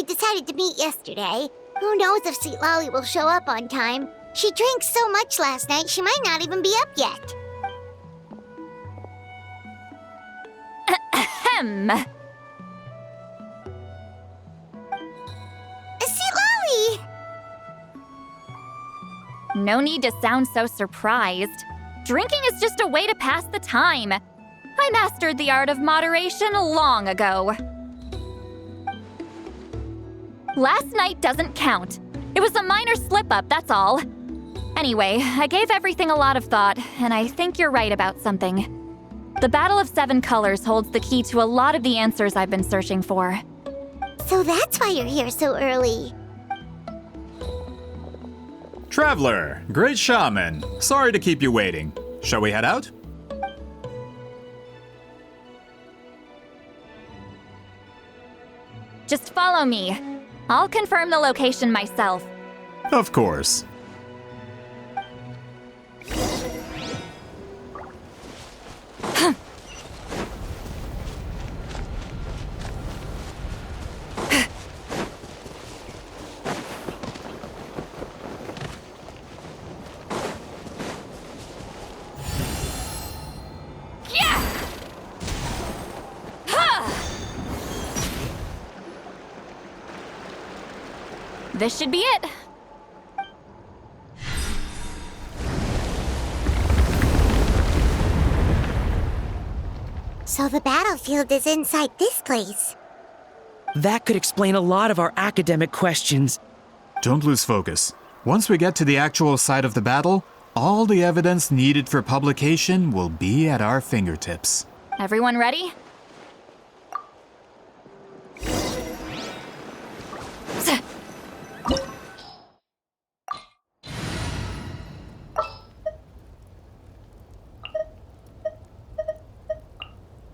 we decided to meet yesterday. Who knows if Citlali will show up on time? She drank so much last night, she might not even be up yet. Ahem. Citlali! No need to sound so surprised. Drinking is just a way to pass the time. I mastered the art of moderation long ago. Last night doesn't count. It was a minor slip-up, that's all. Anyway, I gave everything a lot of thought, and I think you're right about something. The Battle of Seven Colors holds the key to a lot of the answers I've been searching for. So that's why you're here so early. Traveler, great shaman. Sorry to keep you waiting. Shall we head out? Just follow me. I'll confirm the location myself. Of course. This should be it. So the battlefield is inside this place. That could explain a lot of our academic questions. Don't lose focus. Once we get to the actual site of the battle, all the evidence needed for publication will be at our fingertips. Everyone ready?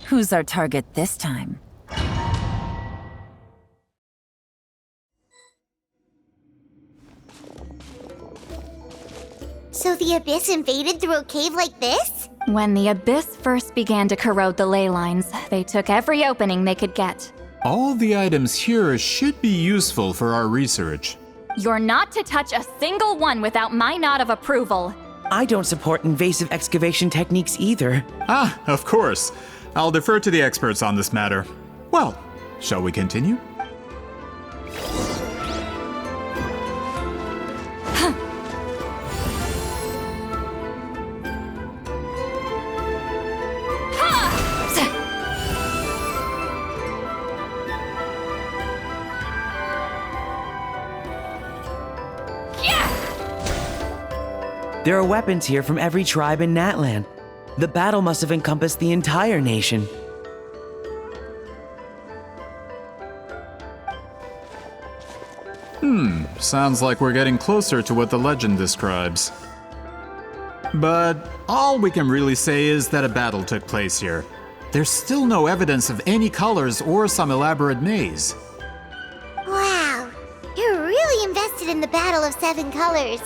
Who's our target this time? So the Abyss invaded through a cave like this? When the Abyss first began to corrode the ley lines, they took every opening they could get. All the items here should be useful for our research. You're not to touch a single one without my nod of approval. I don't support invasive excavation techniques either. Ah, of course. I'll defer to the experts on this matter. Well, shall we continue? There are weapons here from every tribe in Natland. The battle must have encompassed the entire nation. Sounds like we're getting closer to what the legend describes. But all we can really say is that a battle took place here. There's still no evidence of any colors or some elaborate maze. Wow, you're really invested in the Battle of Seven Colors.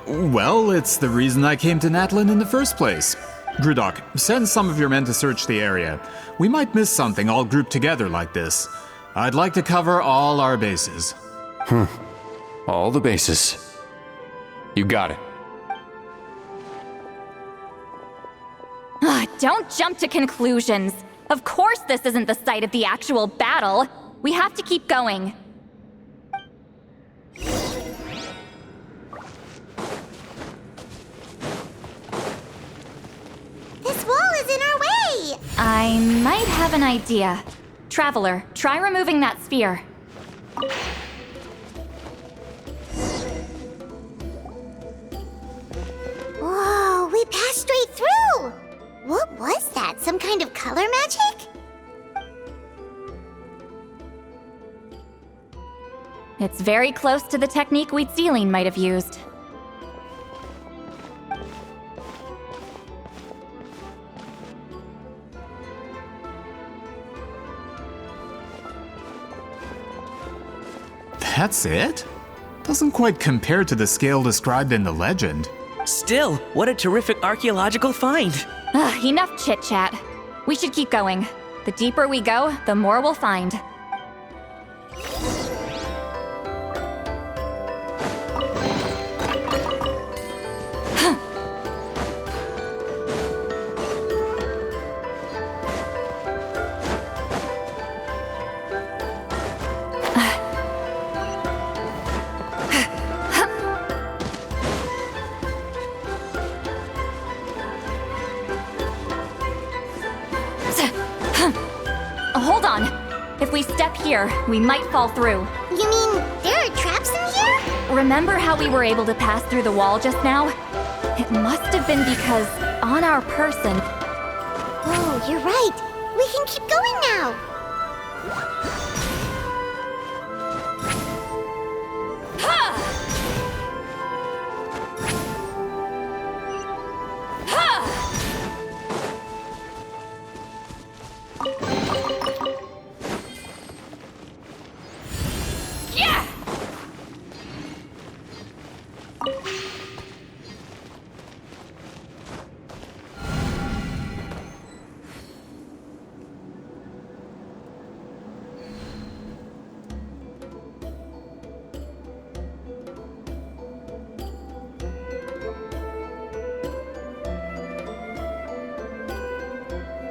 Well, it's the reason I came to Natlan in the first place. Grudok, send some of your men to search the area. We might miss something all grouped together like this. I'd like to cover all our bases. All the bases. You got it. Don't jump to conclusions. Of course this isn't the site of the actual battle. We have to keep going. This wall is in our way! I might have an idea. Traveler, try removing that sphere. Whoa, we passed straight through! What was that? Some kind of color magic? It's very close to the technique Citlali might have used. That's it? Doesn't quite compare to the scale described in the legend. Still, what a terrific archaeological find! Enough chit-chat. We should keep going. The deeper we go, the more we'll find. step here, we might fall through. You mean there are traps in here? Remember how we were able to pass through the wall just now? It must have been because on our person. Oh, you're right. We can keep going now.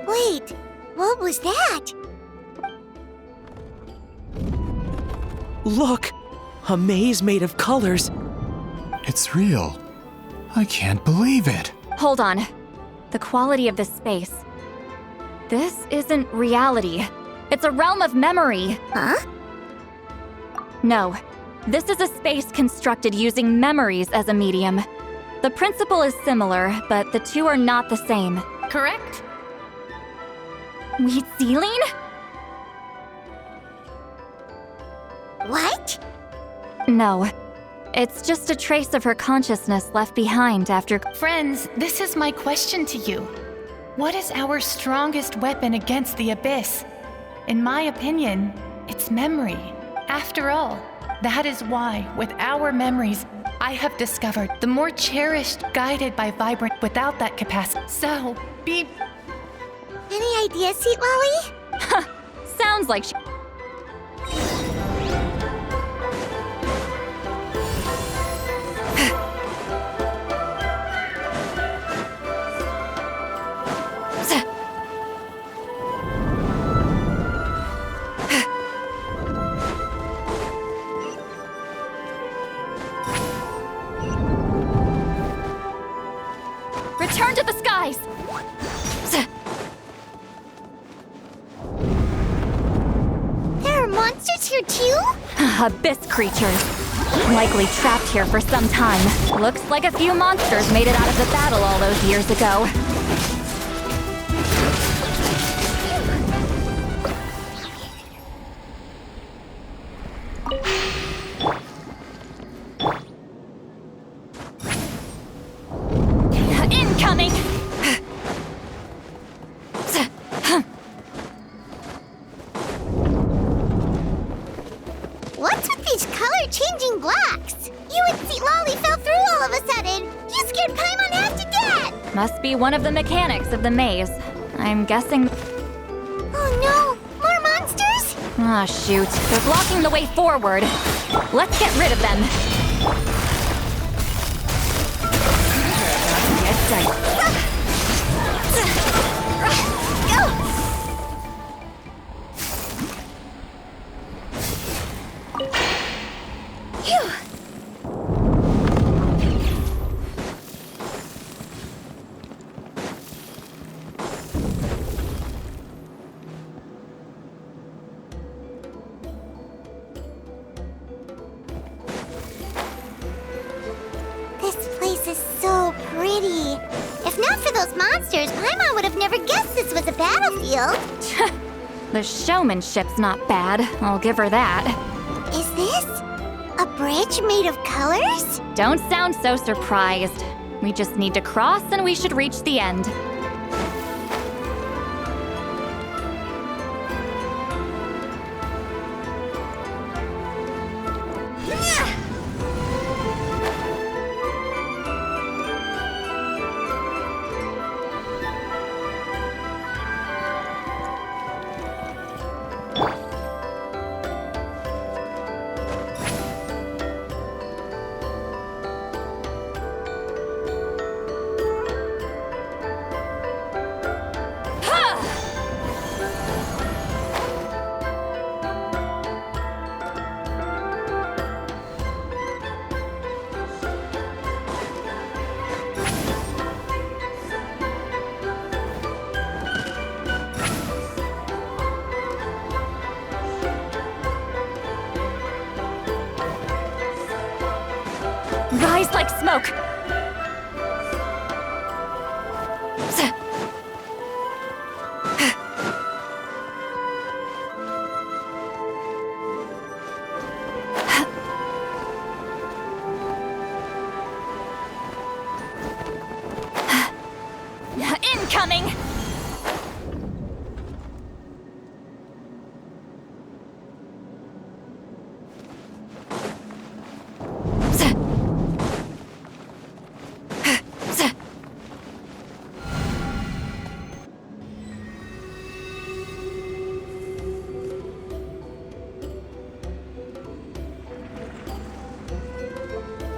Wait, what was that? Look! A maze made of colors. It's real. I can't believe it. Hold on. The quality of this space. This isn't reality. It's a realm of memory. Huh? No. This is a space constructed using memories as a medium. The principle is similar, but the two are not the same. Correct? Wheat ceiling? What? No. It's just a trace of her consciousness left behind after. Friends, this is my question to you. What is our strongest weapon against the abyss? In my opinion, it's memory. After all, that is why, with our memories, I have discovered the more cherished, guided by vibrant without that capacity. So, be. Any ideas, Citlali? Sounds like she. Return to the skies! There are monsters here too? Abyss creatures. Likely trapped here for some time. Looks like a few monsters made it out of the battle all those years ago. Incoming! What's with these color-changing blocks? You and Citlali fell through all of a sudden. You scared Paimon half to death. Must be one of the mechanics of the maze. I'm guessing. Oh no, more monsters? Ah, shoot. They're blocking the way forward. Let's get rid of them. Yes, I. This place is so pretty. If not for those monsters, Paimon would have never guessed this was a battlefield. The showmanship's not bad. I'll give her that. Is this a bridge made of colors? Don't sound so surprised. We just need to cross and we should reach the end. rise like smoke. Incoming!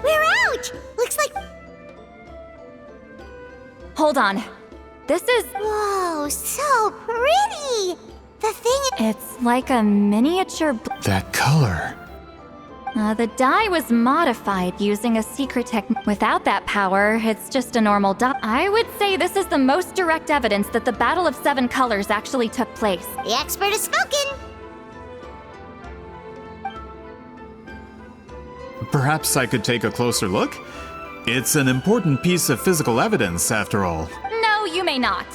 We're out! Looks like... Hold on. This is... Whoa, so pretty! The thing It's like a miniature... That color. The dye was modified using a secret technique. Without that power, it's just a normal dye. I would say this is the most direct evidence that the Battle of Seven Colors actually took place. The expert has spoken! Perhaps I could take a closer look? It's an important piece of physical evidence, after all. No, you may not.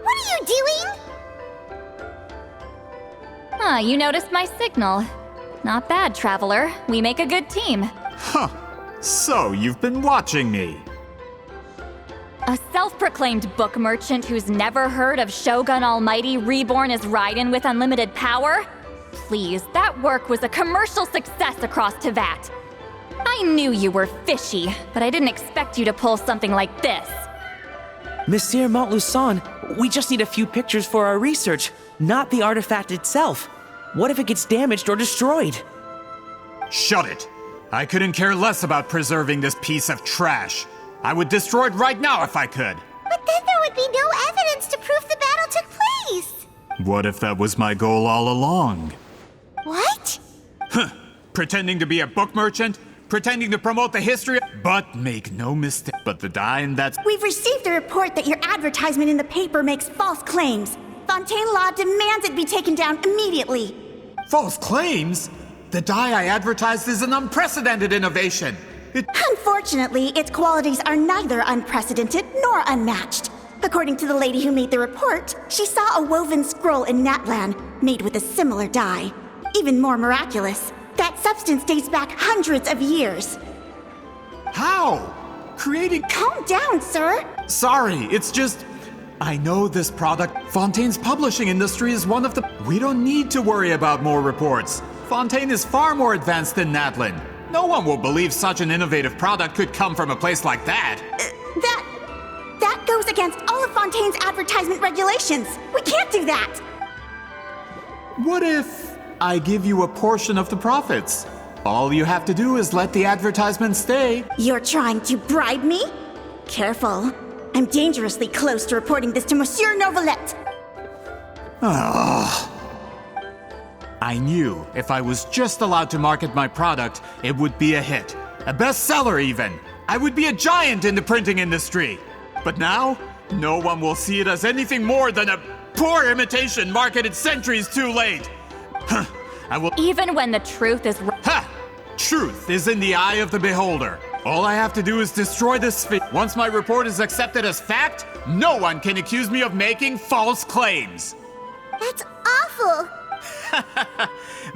What are you doing? Ah, you noticed my signal. Not bad, Traveler. We make a good team. Huh. So, you've been watching me. A self-proclaimed book merchant who's never heard of Shogun Almighty reborn as Raiden with unlimited power? Please, that work was a commercial success across Teyvat. I knew you were fishy, but I didn't expect you to pull something like this. Monsieur Montluçon, we just need a few pictures for our research, not the artifact itself. What if it gets damaged or destroyed? Shut it! I couldn't care less about preserving this piece of trash. I would destroy it right now if I could. But then there would be no evidence to prove the battle took place! What if that was my goal all along? What? Pretending to be a book merchant? Pretending to promote the history? But make no mistake, but the dye in that... We've received a report that your advertisement in the paper makes false claims. Fontaine Law demands it be taken down immediately. False claims? The dye I advertised is an unprecedented innovation. Unfortunately, its qualities are neither unprecedented nor unmatched. According to the lady who made the report, she saw a woven scroll in Natlan made with a similar dye. Even more miraculous, that substance dates back hundreds of years. How? Creating... Calm down, sir. Sorry, it's just... I know this product. Fontaine's publishing industry is one of the... We don't need to worry about more reports. Fontaine is far more advanced than Natlan. No one will believe such an innovative product could come from a place like that. That goes against all of Fontaine's advertisement regulations. We can't do that. What if I give you a portion of the profits? All you have to do is let the advertisement stay. You're trying to bribe me? Careful. I'm dangerously close to reporting this to Monsieur Novelette. I knew if I was just allowed to market my product, it would be a hit. A bestseller even. I would be a giant in the printing industry. But now, no one will see it as anything more than a poor imitation marketed centuries too late. I will... Even when the truth is... Ha! Truth is in the eye of the beholder. All I have to do is destroy this Once my report is accepted as fact, no one can accuse me of making false claims. That's awful!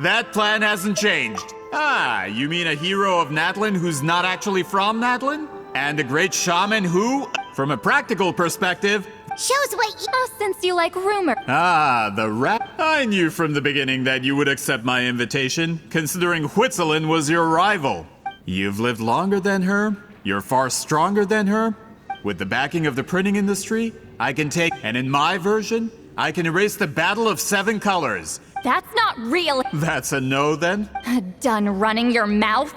That plan hasn't changed. Ah, you mean a hero of Natlan who's not actually from Natlan? And a great shaman who, from a practical perspective... Shows what you... Oh, since you like rumor. Ah, the rat. I knew from the beginning that you would accept my invitation, considering Huitzolin was your rival. You've lived longer than her, you're far stronger than her. With the backing of the printing industry, I can take... And in my version, I can erase the Battle of Seven Colors. That's not real. That's a no, then? Done running your mouth?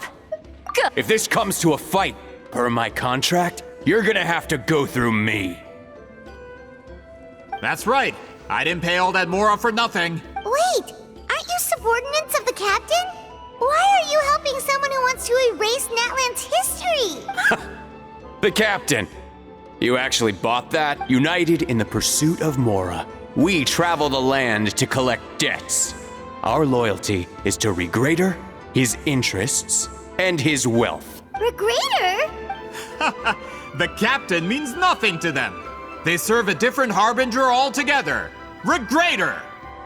If this comes to a fight, per my contract, you're gonna have to go through me. That's right. I didn't pay all that Mora for nothing. Wait, aren't you subordinates of the captain? Why are you helping someone who wants to erase Natlan's history? The captain. You actually bought that? United in the pursuit of Mora. We travel the land to collect debts. Our loyalty is to Regrader, his interests, and his wealth. Regrader? The captain means nothing to them. They serve a different harbinger altogether. Regrader!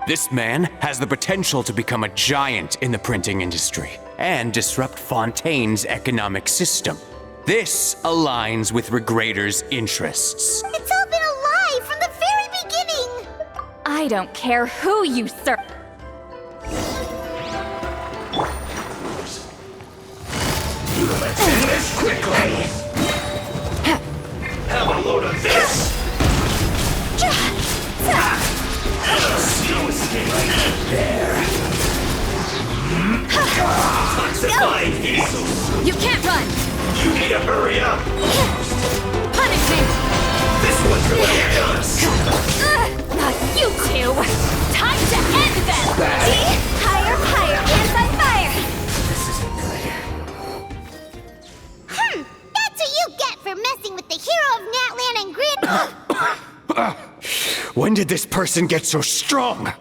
This man has the potential to become a giant in the printing industry and disrupt Fontaine's economic system. This aligns with Regrader's interests. It's all been a lie from the very beginning! I don't care who you serve. Finish quickly! Have a load of this! No escape there! Toxifying diesel! You can't run! You need to hurry up! Punishment! This one's gonna get us! Not you two! Time to end them! Higher, higher, hands on fire! That's what you get for messing with the hero of Natlan and Grid. When did this person get so strong?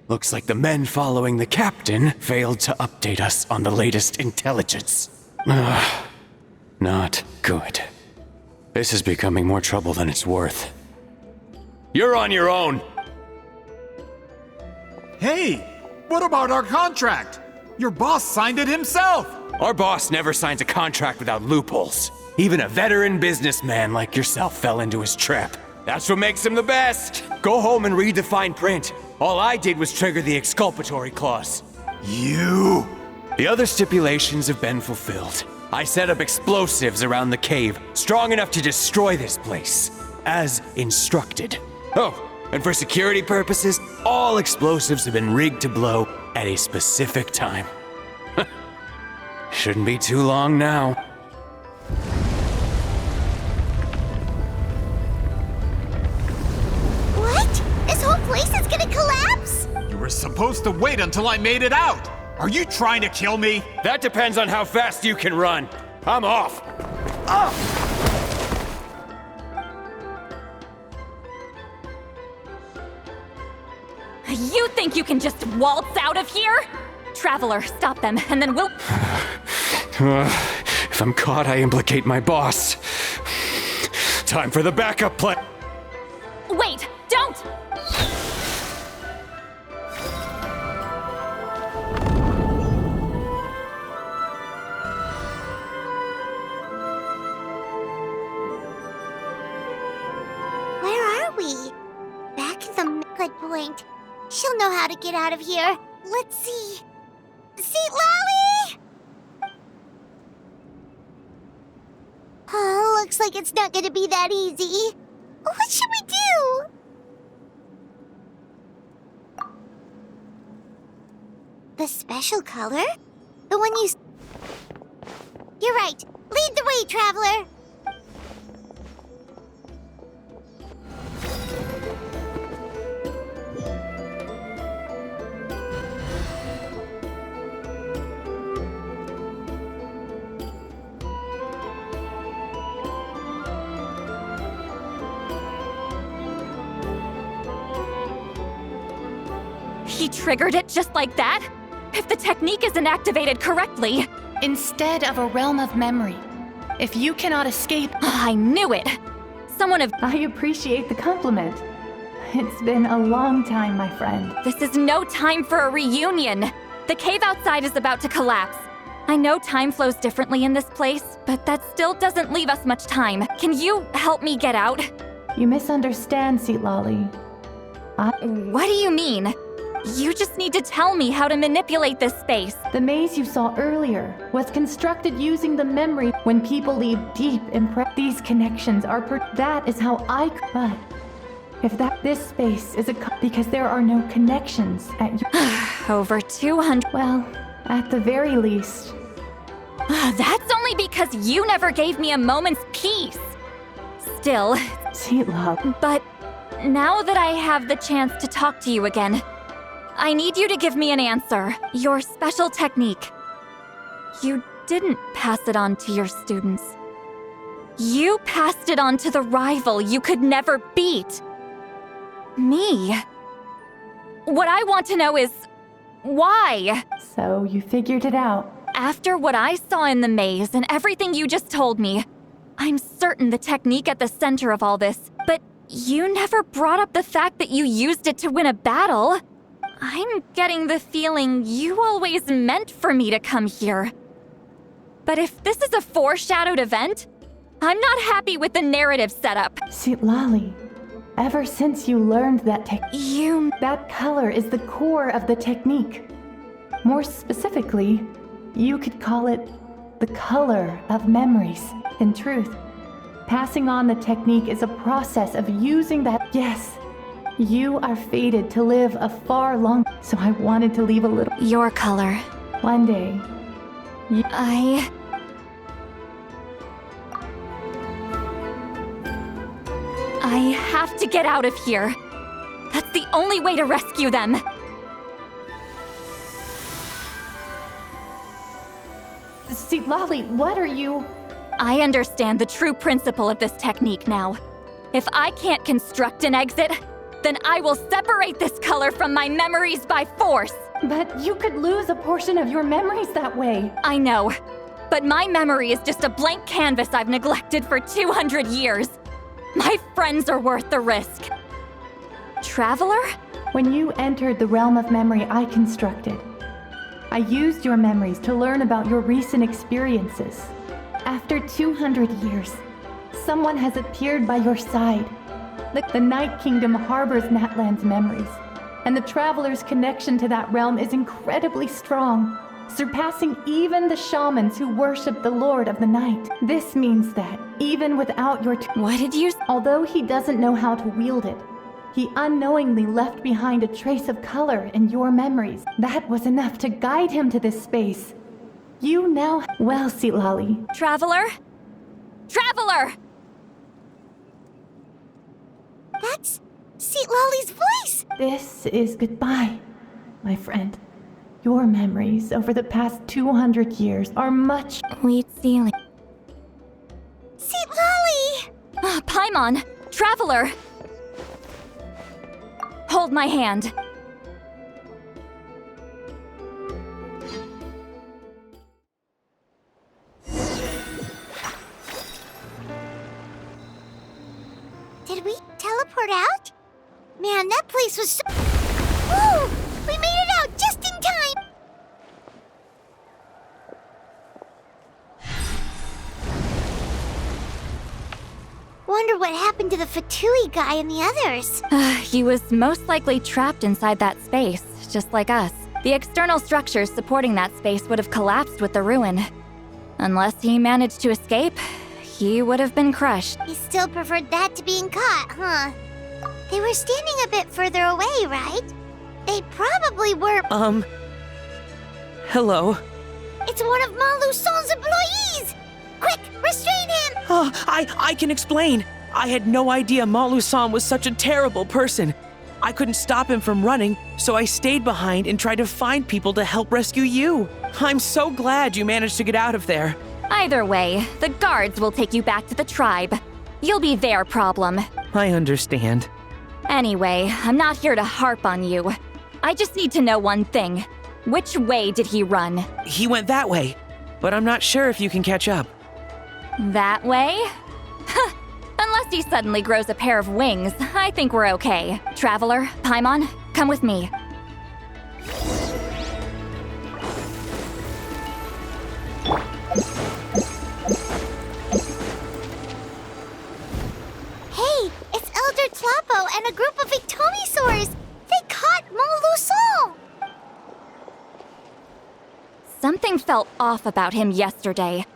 Looks like the men following the captain failed to update us on the latest intelligence. Not good. This is becoming more trouble than it's worth. You're on your own! Hey, what about our contract? Your boss signed it himself. Our boss never signs a contract without loopholes. Even a veteran businessman like yourself fell into his trap. That's what makes him the best. Go home and read the fine print. All I did was trigger the exculpatory clause. You! The other stipulations have been fulfilled. I set up explosives around the cave, strong enough to destroy this place, as instructed. Oh, and for security purposes, all explosives have been rigged to blow at a specific time. Shouldn't be too long now. What? This whole place is gonna collapse? You were supposed to wait until I made it out. Are you trying to kill me? That depends on how fast you can run. I'm off. You think you can just waltz out of here? Traveler, stop them, and then we'll... If I'm caught, I implicate my boss. Time for the backup plan. Wait, don't! Where are we? Back at the good point. She'll know how to get out of here. Let's see. Citlali! Oh, looks like it's not gonna be that easy. What should we do? The special color? The one you... You're right. Lead the way, Traveler. He triggered it just like that? If the technique isn't activated correctly... Instead of a realm of memory, if you cannot escape... I knew it! Someone of... I appreciate the compliment. It's been a long time, my friend. This is no time for a reunion! The cave outside is about to collapse. I know time flows differently in this place, but that still doesn't leave us much time. Can you help me get out? You misunderstand, Citlali. What do you mean? You just need to tell me how to manipulate this space. The maze you saw earlier was constructed using the memory when people leave deep impressions. These connections are that is how I but if this space is because there are no connections at your Over 200. well, at the very least. That's only because you never gave me a moment's peace. Still, Citlali. but now that I have the chance to talk to you again, I need you to give me an answer. Your special technique. You didn't pass it on to your students. You passed it on to the rival you could never beat. Me. What I want to know is, why? So you figured it out. After what I saw in the maze and everything you just told me, I'm certain the technique at the center of all this, but you never brought up the fact that you used it to win a battle. I'm getting the feeling you always meant for me to come here. But if this is a foreshadowed event, I'm not happy with the narrative setup. Citlali, ever since you learned that that color is the core of the technique. More specifically, you could call it the color of memories. In truth, passing on the technique is a process of using that. Yes, you are fated to live a far longer, so I wanted to leave a little. Your color. One day, I have to get out of here. That's the only way to rescue them. Citlali, what are you? I understand the true principle of this technique now. If I can't construct an exit, then I will separate this color from my memories by force. But you could lose a portion of your memories that way. I know, but my memory is just a blank canvas I've neglected for 200 years. My friends are worth the risk. Traveler? When you entered the realm of memory I constructed, I used your memories to learn about your recent experiences. After 200 years, someone has appeared by your side. The Night Kingdom harbors Natlan's memories, and the Traveler's connection to that realm is incredibly strong, surpassing even the shamans who worship the Lord of the Night. This means that, even without your What did you although he doesn't know how to wield it, he unknowingly left behind a trace of color in your memories. That was enough to guide him to this space. You now... Well, Citlali. Traveler? Traveler! That's Citlali's voice! This is goodbye, my friend. Your memories over the past 200 years are much... Wheat ceiling. Citlali! Paimon! Traveler! Hold my hand. Did we teleport out? Man, that place was so... Woo! We made it out just in time! Wonder what happened to the Fatui guy and the others. He was most likely trapped inside that space, just like us. The external structures supporting that space would have collapsed with the ruin. Unless he managed to escape, he would have been crushed. He still preferred that to being caught, huh? They were standing a bit further away, right? They probably were... Hello? It's one of Maluson's employees! Quick, restrain him! Oh, I can explain. I had no idea Malu-san was such a terrible person. I couldn't stop him from running, so I stayed behind and tried to find people to help rescue you. I'm so glad you managed to get out of there. Either way, the guards will take you back to the tribe. You'll be their problem. I understand. Anyway, I'm not here to harp on you. I just need to know one thing. Which way did he run? He went that way, but I'm not sure if you can catch up. That way? Huh. Unless he suddenly grows a pair of wings, I think we're okay. Traveler, Paimon, come with me. Hey, it's Elder Tlapo and a group of Victomisaurs! They caught Maluson! Something felt off about him yesterday,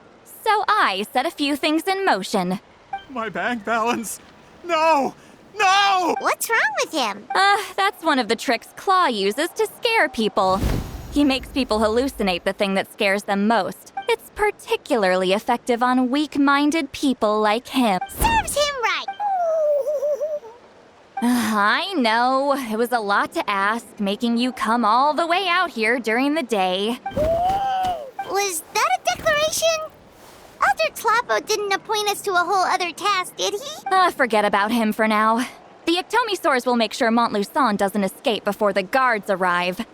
so I set a few things in motion. My bank balance. No! No! What's wrong with him? That's one of the tricks Claw uses to scare people. He makes people hallucinate the thing that scares them most. It's particularly effective on weak-minded people like him. Serves him right! I know, it was a lot to ask, making you come all the way out here during the day. Was that a declaration? I'll Mr. Tlappo didn't appoint us to a whole other task, did he? Forget about him for now. The Ectomisaurs will make sure Montluçon doesn't escape before the guards arrive.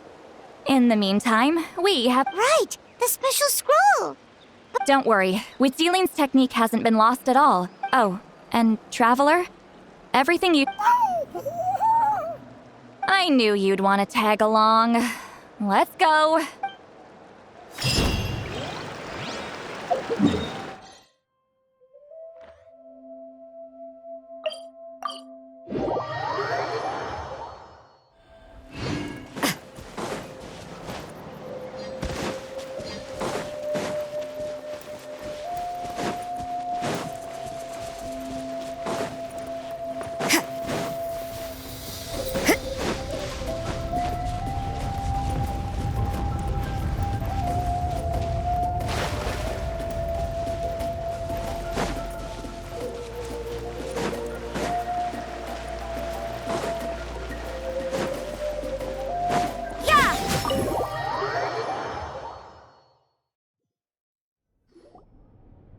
In the meantime, we have... Right, the special scroll. Don't worry, Citlali's technique hasn't been lost at all. Oh, and Traveler? Everything you... I knew you'd want to tag along. Let's go.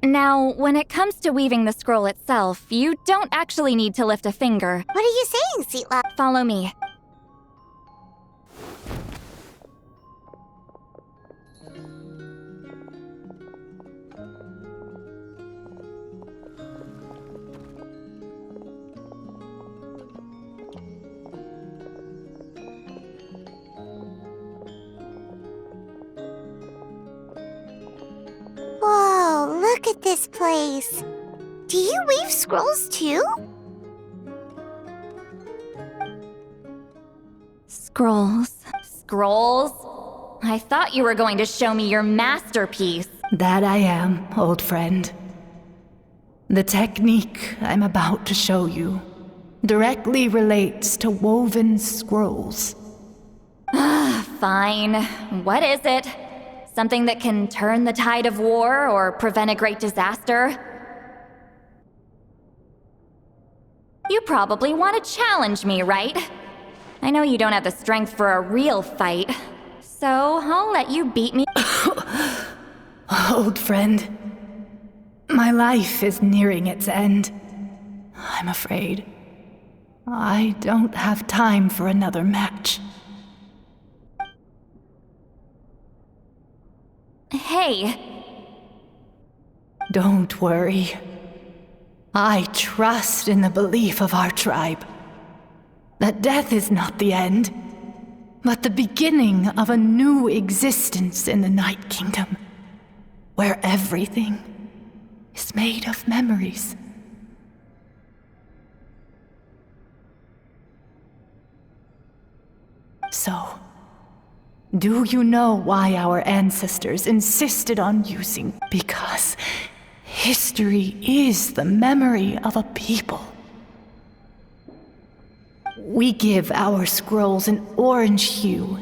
Now, when it comes to weaving the scroll itself, you don't actually need to lift a finger. What are you saying, Citlali? Follow me. Whoa, look at this place. Do you weave scrolls too? Scrolls. Scrolls? I thought you were going to show me your masterpiece. That I am, old friend. The technique I'm about to show you directly relates to woven scrolls. Fine. What is it? Something that can turn the tide of war or prevent a great disaster? You probably want to challenge me, right? I know you don't have the strength for a real fight, so I'll let you beat me. Old friend, my life is nearing its end. I'm afraid I don't have time for another match. Hey. Don't worry. I trust in the belief of our tribe that death is not the end, but the beginning of a new existence in the Night Kingdom, where everything is made of memories. So, do you know why our ancestors insisted on using? Because history is the memory of a people. We give our scrolls an orange hue,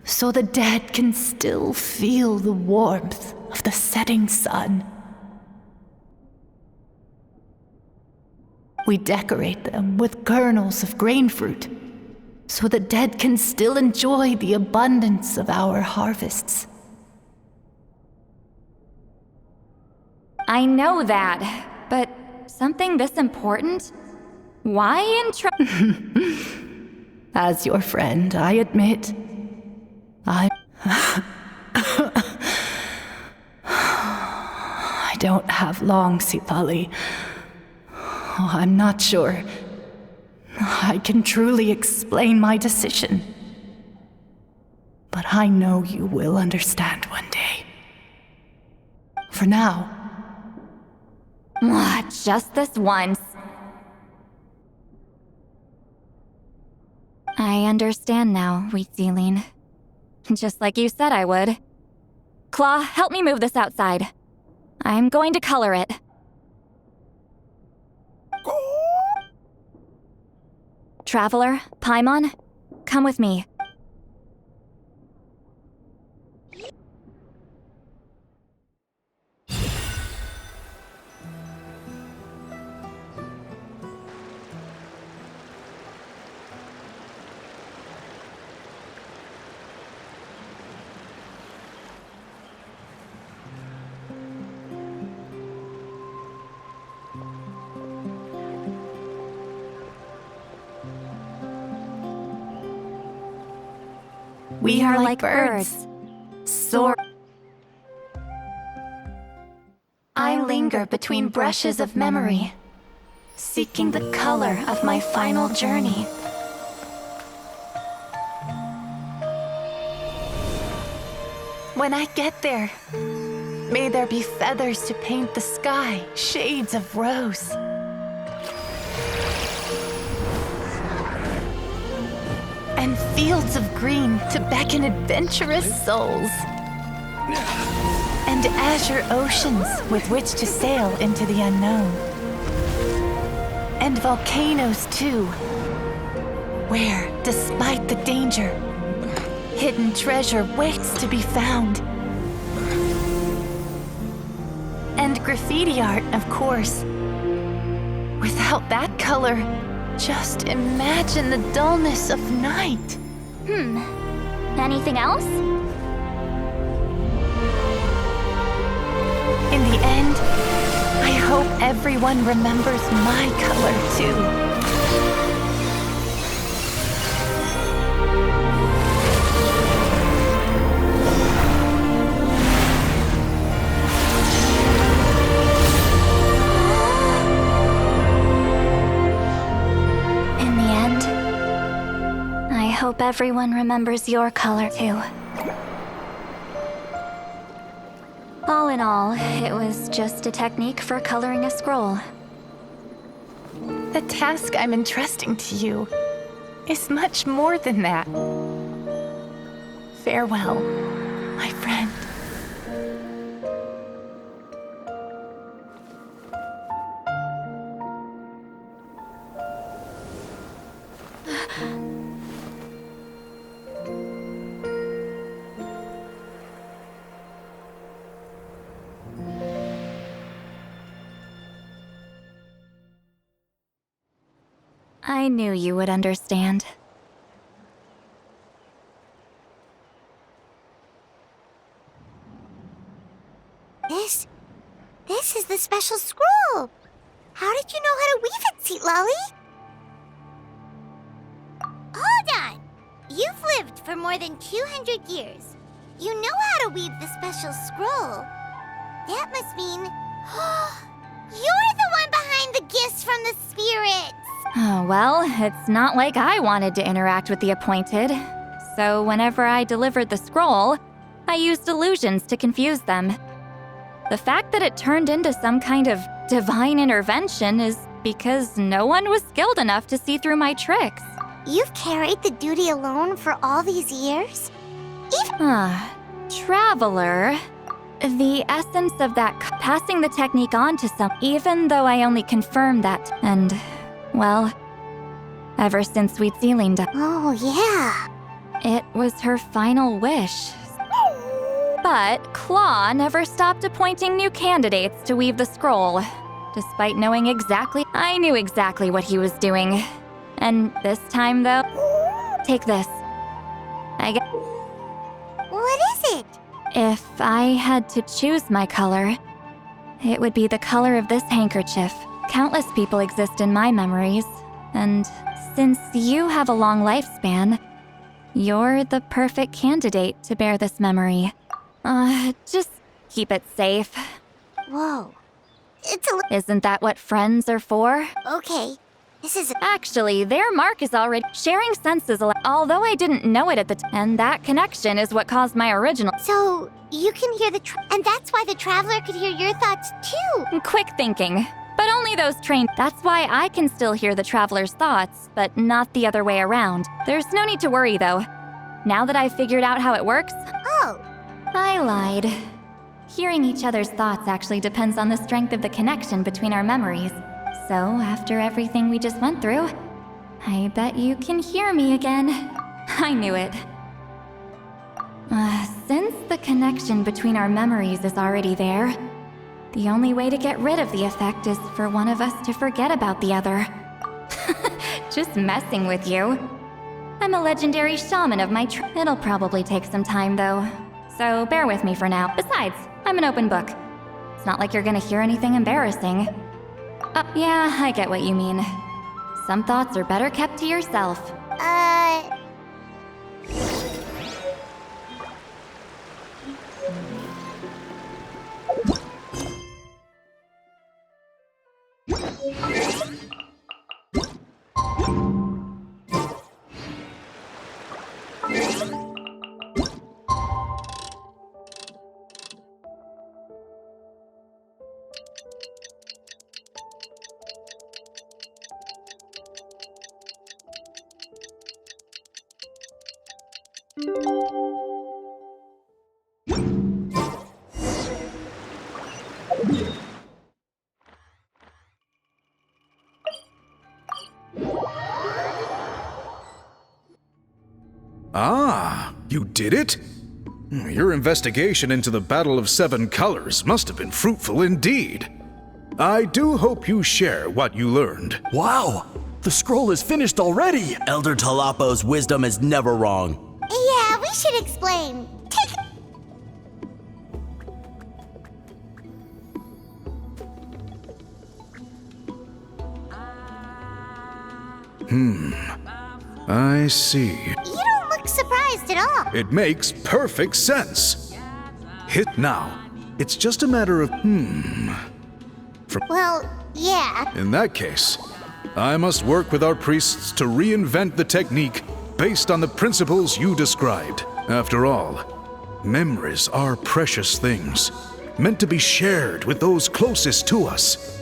so the dead can still feel the warmth of the setting sun. We decorate them with kernels of grain fruit, so the dead can still enjoy the abundance of our harvests. I know that, but something this important? Why As your friend, I admit, I don't have long, Citlali. I'm not sure I can truly explain my decision. But I know you will understand one day. For now. Just this once. I understand now, Citlali. Just like you said I would. Claw, help me move this outside. I'm going to color it. Traveler, Paimon, come with me. We are like birds. Soar. I linger between brushes of memory, seeking the color of my final journey. When I get there, may there be feathers to paint the sky, shades of rose. And fields of green to beckon adventurous souls. And azure oceans with which to sail into the unknown. And volcanoes too, where, despite the danger, hidden treasure waits to be found. And graffiti art, of course. Without that color, just imagine the dullness of night. Anything else? In the end, I hope everyone remembers my color too. In the end, I hope everyone remembers your color too. All in all, it was just a technique for coloring a scroll. The task I'm entrusting to you is much more than that. Farewell, my friend. I knew you would understand. This is the special scroll. How did you know how to weave it, Citlali? Hold on. You've lived for more than 200 years. You know how to weave the special scroll. That must mean you're the one behind the gifts from the spirits. Oh, well, it's not like I wanted to interact with the appointed. So whenever I delivered the scroll, I used illusions to confuse them. The fact that it turned into some kind of divine intervention is because no one was skilled enough to see through my tricks. You've carried the duty alone for all these years? Traveler. The essence of that passing the technique on to some, even though I only confirmed that, and, well, ever since we'd sealing. Oh, yeah. It was her final wish. But Claw never stopped appointing new candidates to weave the scroll, despite knowing I knew exactly what he was doing. And this time, though, take this. What is it? If I had to choose my color, it would be the color of this handkerchief. Countless people exist in my memories, and since you have a long lifespan, you're the perfect candidate to bear this memory. Just keep it safe. Whoa. Isn't that what friends are for? Okay. This is... Actually, their mark is already sharing senses, although I didn't know it at the time. And that connection is what caused my original. So, you can hear and that's why the traveler could hear your thoughts too. Quick thinking. But only those trained. That's why I can still hear the traveler's thoughts, but not the other way around. There's no need to worry, though. Now that I've figured out how it works... Oh. I lied. Hearing each other's thoughts actually depends on the strength of the connection between our memories. So, after everything we just went through, I bet you can hear me again. I knew it. Since the connection between our memories is already there, the only way to get rid of the effect is for one of us to forget about the other. Just messing with you. I'm a legendary shaman of my It'll probably take some time, though. So bear with me for now. Besides, I'm an open book. It's not like you're gonna hear anything embarrassing. Yeah, I get what you mean. Some thoughts are better kept to yourself. Ah, you did it? Your investigation into the Battle of Seven Colors must have been fruitful indeed. I do hope you share what you learned. Wow! The scroll is finished already! Elder Talapo's wisdom is never wrong. Yeah, we should explain. Take I see. You don't look surprised at all. It makes perfect sense. Hit now. It's just a matter of Well, yeah. In that case, I must work with our priests to reinvent the technique based on the principles you described. After all, memories are precious things, meant to be shared with those closest to us.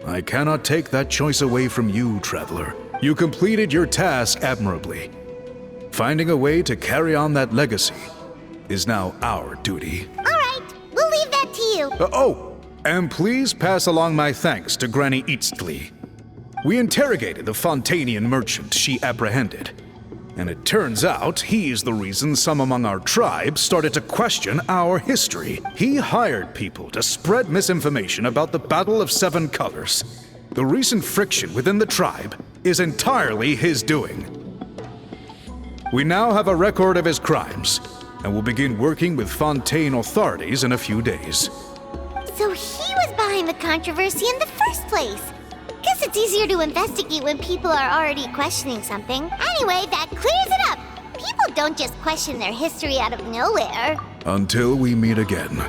I cannot take that choice away from you, Traveler. You completed your task admirably. Finding a way to carry on that legacy is now our duty. All right, we'll leave that to you. And please pass along my thanks to Granny Citlali. We interrogated the Fontanian merchant she apprehended, and it turns out he's the reason some among our tribe started to question our history. He hired people to spread misinformation about the Battle of Seven Colors. The recent friction within the tribe is entirely his doing. We now have a record of his crimes, and will begin working with Fontaine authorities in a few days. So he was behind the controversy in the first place. Guess it's easier to investigate when people are already questioning something. Anyway, that clears it up. People don't just question their history out of nowhere. Until we meet again.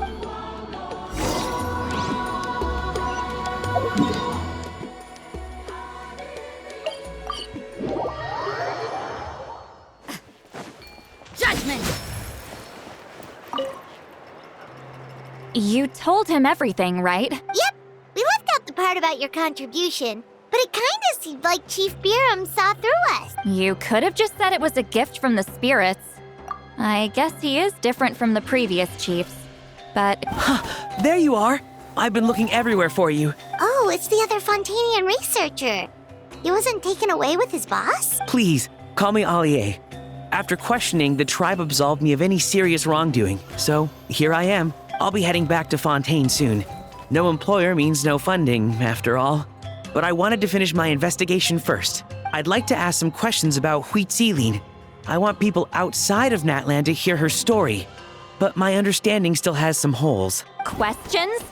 You told him everything, right? Yep, we left out the part about your contribution, but it kinda seemed like Chief Biram saw through us. You could have just said it was a gift from the spirits. I guess he is different from the previous chiefs, but... There you are! I've been looking everywhere for you. Oh, it's the other Fontanian researcher. He wasn't taken away with his boss? Please, call me Allier. After questioning, the tribe absolved me of any serious wrongdoing, so here I am. I'll be heading back to Fontaine soon. No employer means no funding, after all. But I wanted to finish my investigation first. I'd like to ask some questions about Citlali. I want people outside of Natland to hear her story, but my understanding still has some holes. Questions?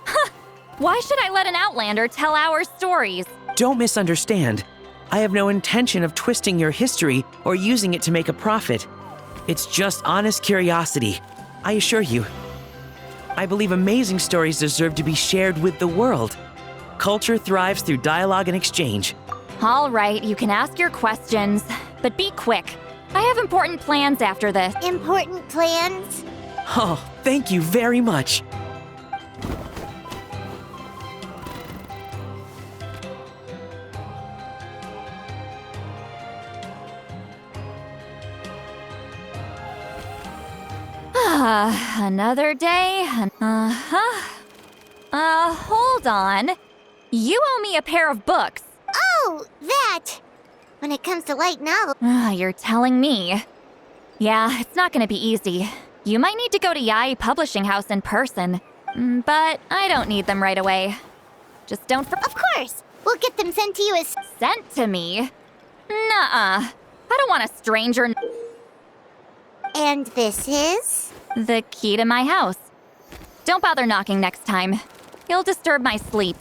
Huh! Why should I let an Outlander tell our stories? Don't misunderstand. I have no intention of twisting your history or using it to make a profit. It's just honest curiosity, I assure you. I believe amazing stories deserve to be shared with the world. Culture thrives through dialogue and exchange. All right, you can ask your questions, but be quick. I have important plans after this. Important plans? Oh, thank you very much. Another day. Hold on. You owe me a pair of books. Oh, that! When it comes to light novels. You're telling me. Yeah, it's not gonna be easy. You might need to go to Yai Publishing House in person. But I don't need them right away. Just don't Of course! We'll get them sent to you as... Sent to me? Nuh-uh. I don't want a stranger... And this is? The key to my house. Don't bother knocking next time. You'll disturb my sleep.